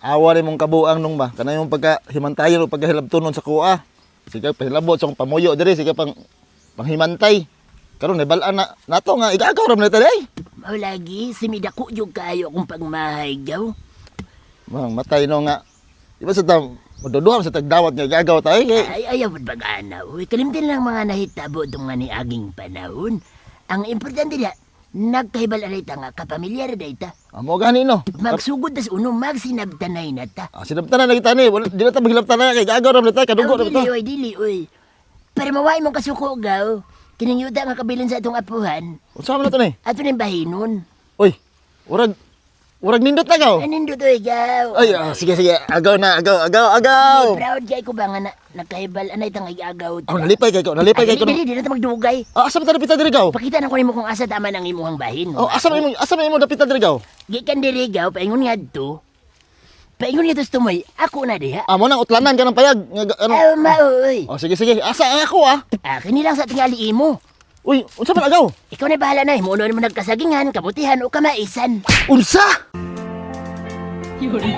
awa ni mong kabuang nung ba. Kana yung pagkahimantayan o pagkahilabtunon sa kuha. Sige pahilabot sa pamuyo diri sige panghimantay. Karon nabalaan na nato nga igagaw ra man ta day. Mao lagi simidako jud kayo kung pagmahay gaw. Mang matay no nga. Di ba sa tam maduduha sa tagdawat nga igagaw tay kay Ay ayaw bagana. Uy, kalimtin lang mga nahitabo itong nga ni aging panahon. Ang importante na, nagkahibalanay ta nga kapamilyar da ita. amo gani no. Magsugod tas uno, magsinabtanay na ta. Sinabtan na kita ni, wala di na ta maghilabtan na kay igagaw ra man ta kadugo ra Aw, man ta. dili, uy. Para mawai mong kasuko gaw, kiningyuta nga kabilin sa atong apuhan, Unsa man na to ni? ato ning bahinon. Uy, urag nindot na gaw. Anin do to gaw. Ay, sige, agaw na, agaw. Proud kay ko ba nga na, nagkahibalanay tang igagaw ta. Nalipay kay ko. Dili, di na ta magdugay. Asa man ta napita diri gaw? Pakita na ko nimo kung asa tama ng imuhang bahin. Asa man imo napita diri gaw? Gikan diri gaw, paingon nga to. Paingon nga to tumoy, ako na diha. Amo nang utlanan ka ng payag. Ano? Maoy. Sige. Asa ako ah? Akin nilang sa tingali imo. Uy, unsa man agaw? Ikaw na bahala na, himuno mo nagkasagingan, kamutihan o kamaisan. Unsa? Yuri.